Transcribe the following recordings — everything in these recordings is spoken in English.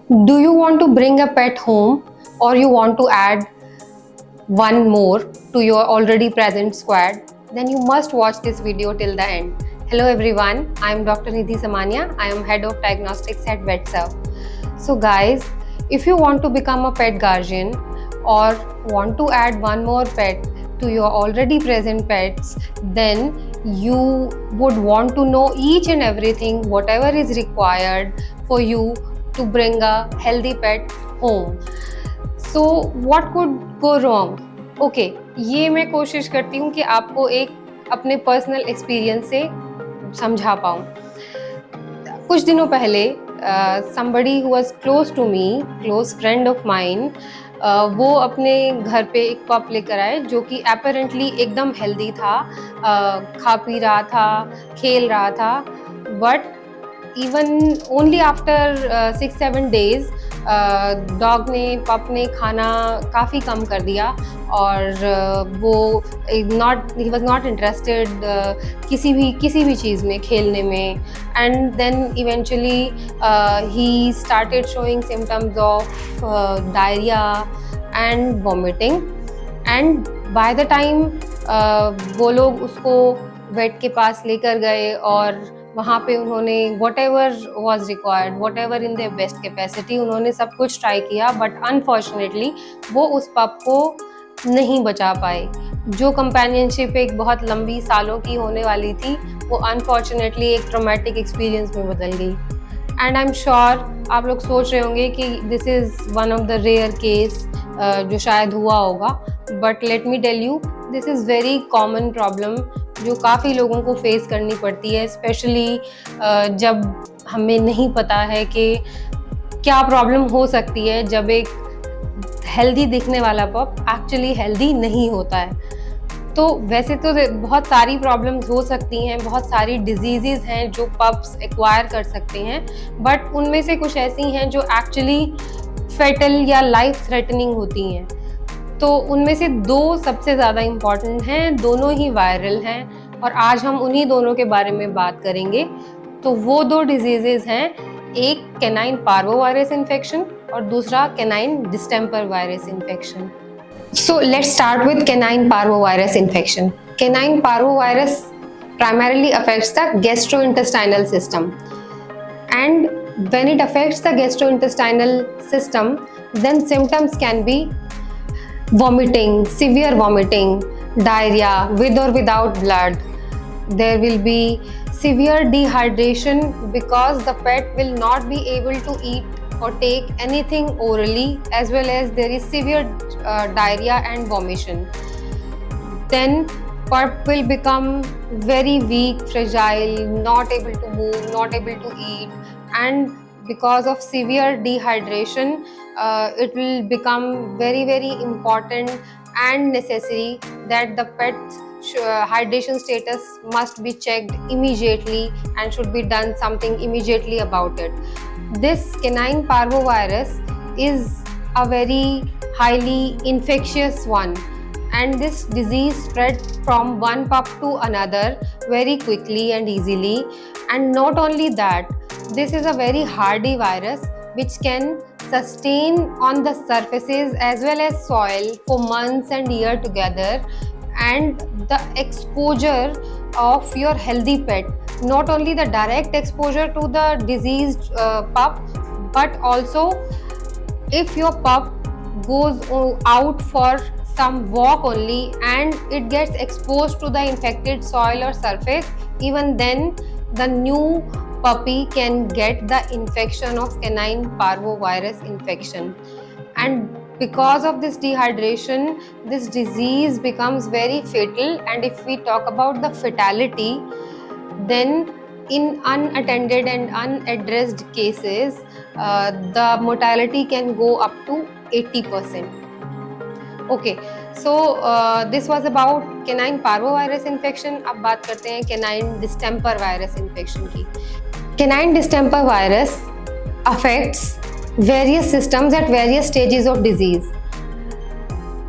Do you want to bring a pet home, or you want to add one more to your already present squad? Then you must watch this video till the end. Hello everyone, I am Dr. Nidhi Samania. I am Head of Diagnostics at VetServe. So guys, if you want to become a pet guardian or want to add one more pet to your already present pets, then you would want to know each and everything, whatever is required for you to bring a healthy pet home. So what could go wrong? Okay, ये मैं कोशिश करती हूँ कि आपको एक अपने personal experience से समझा पाऊँ। कुछ दिनों पहले somebody who was close to me, close friend of mine, वो अपने घर पे एक पप लेकर आए जो कि अपेरेंटली एकदम हेल्दी था, खा पी रहा था, खेल रहा था, but even only after 6-7 days पप ने खाना काफ़ी कम कर दिया और वो ही वॉज नॉट इंटरेस्टेड किसी भी चीज़ में, खेलने में. And then eventually he started showing symptoms of diarrhoea and vomiting. And by the time वो लोग उसको वेट के पास लेकर गए और वहाँ पे उन्होंने whatever was required, whatever in their best capacity, उन्होंने सब कुछ ट्राई किया, बट अनफॉर्चुनेटली वो उस पप को नहीं बचा पाए. जो कंपेनियनशिप एक बहुत लंबी सालों की होने वाली थी, वो अनफॉर्चुनेटली एक ट्रॉमेटिक एक्सपीरियंस में बदल गई. एंड आई एम श्योर आप लोग सोच रहे होंगे कि this is one of the rare case जो शायद हुआ होगा, but let me tell you, this is very common problem जो काफ़ी लोगों को फेस करनी पड़ती है, स्पेशली जब हमें नहीं पता है कि क्या प्रॉब्लम हो सकती है जब एक हेल्दी दिखने वाला पप एक्चुअली हेल्दी नहीं होता है. तो वैसे तो बहुत सारी प्रॉब्लम्स हो सकती हैं, बहुत सारी डिजीज़ेज़ हैं जो पप्स एक्वायर कर सकते हैं, बट उनमें से कुछ ऐसी हैं जो एक्चुअली फेटल या लाइफ थ्रेटनिंग होती हैं. तो उनमें से दो सबसे ज़्यादा इम्पॉर्टेंट हैं, दोनों ही वायरल हैं और आज हम उन्हीं दोनों के बारे में बात करेंगे. तो वो दो डिजीज़ेज़ हैं, एक कैनाइन पार्वोवायरस इन्फेक्शन और दूसरा canine distemper virus infection. So let's start with canine parvovirus infection. Canine parvovirus primarily affects the gastrointestinal system, and when it affects the gastrointestinal system, then symptoms can be vomiting, severe vomiting, diarrhea with or without blood. There will be severe dehydration because the pet will not be able to eat or take anything orally, as well as there is severe diarrhea and vomition. Then pup will become very weak, fragile, not able to move, not able to eat, and because of severe dehydration, it will become very important and necessary that the pet's hydration status must be checked immediately and should be done something immediately about it. This canine parvovirus is a very highly infectious one, and this disease spread from one pup to another very quickly and easily. And not only that, this is a very hardy virus which can sustain on the surfaces as well as soil for months and years together. And the exposure of your healthy pet, not only the direct exposure to the diseased pup, but also if your pup goes out for some walk only and it gets exposed to the infected soil or surface, even then the new puppy can get the infection of canine parvovirus infection. And because of this dehydration, this disease becomes very fatal. And if we talk about the fatality, then in unattended and unaddressed cases, the mortality can go up to 80%. Okay, so this was about canine parvovirus infection. अब बात करते हैं canine distemper virus infection की. Canine distemper virus affects various systems at various stages of disease.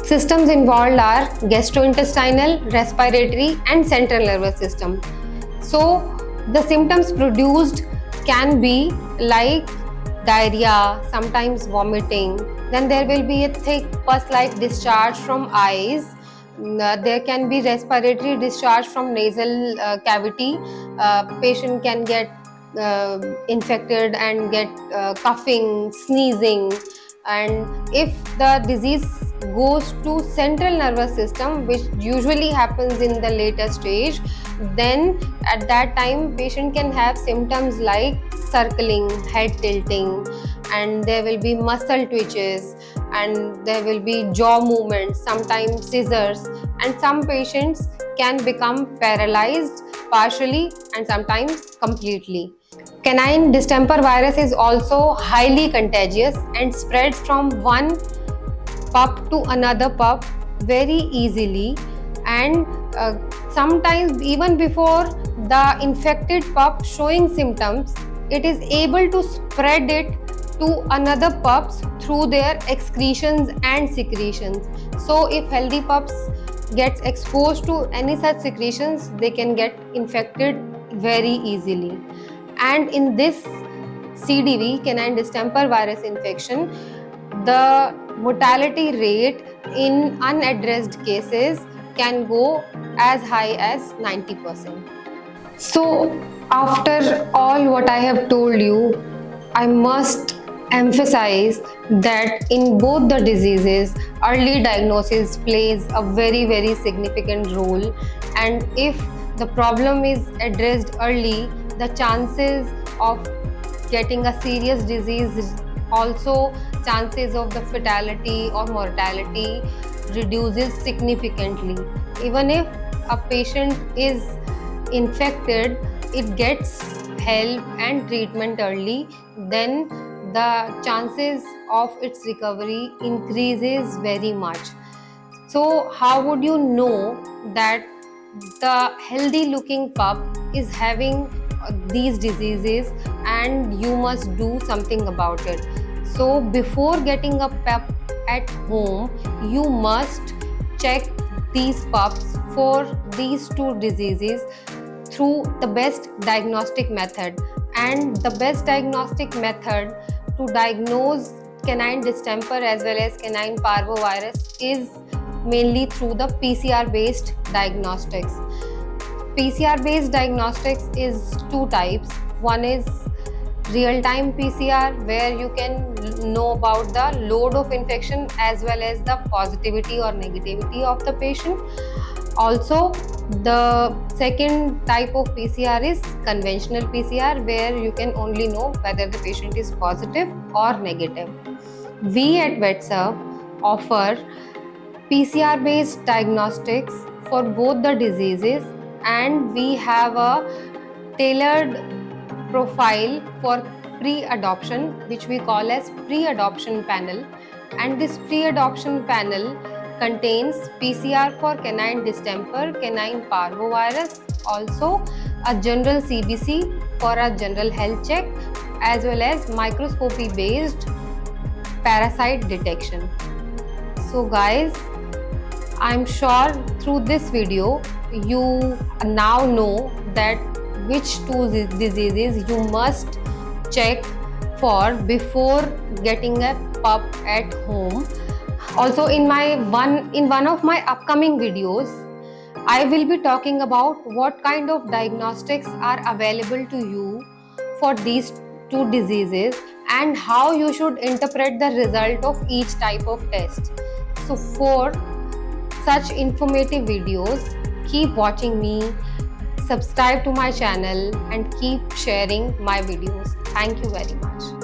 Systems involved are gastrointestinal, respiratory, and central nervous system. So the symptoms produced can be like diarrhea, sometimes vomiting. Then there will be a thick pus-like discharge from eyes. There can be respiratory discharge from nasal cavity. Patient can get infected and get coughing, sneezing. And if the disease goes to central nervous system, which usually happens in the later stage, then at that time patient can have symptoms like circling, head tilting, and there will be muscle twitches, and there will be jaw movements, sometimes seizures, and some patients can become paralyzed partially and sometimes completely. Canine distemper virus is also highly contagious and spreads from one pup to another pup very easily, and sometimes even before the infected pup showing symptoms, it is able to spread it to another pups through their excretions and secretions. So if healthy pups gets exposed to any such secretions, they can get infected very easily. And in this CDV, canine distemper virus infection, the mortality rate in unaddressed cases can go as high as 90%. So after all what I have told you, I must emphasize that in both the diseases, early diagnosis plays a very significant role, and if the problem is addressed early, the chances of getting a serious disease, also chances of the fatality or mortality reduces significantly. Even if a patient is infected, it gets help and treatment early, then the chances of its recovery increases very much. So how would you know that the healthy looking pup is having these diseases and you must do something about it? So before getting a pup at home, you must check these pups for these two diseases through the best diagnostic method. And the best diagnostic method to diagnose canine distemper as well as canine parvovirus is mainly through the PCR based diagnostics. PCR based diagnostics is two types. One is real-time PCR, where you can know about the load of infection as well as the positivity or negativity of the patient. Also, the second type of PCR is conventional PCR, where you can only know whether the patient is positive or negative. We at VetServe offer PCR based diagnostics for both the diseases, and we have a tailored profile for pre-adoption, which we call as pre-adoption panel. And this pre-adoption panel contains PCR for canine distemper, canine parvovirus, also a general CBC for a general health check, as well as microscopy based parasite detection. So guys, I'm sure through this video you now know that which two diseases you must check for before getting a pup at home. Also, in one of my upcoming videos, I will be talking about what kind of diagnostics are available to you for these two diseases and how you should interpret the result of each type of test. So for such informative videos, keep watching me, subscribe to my channel, and keep sharing my videos. Thank you very much.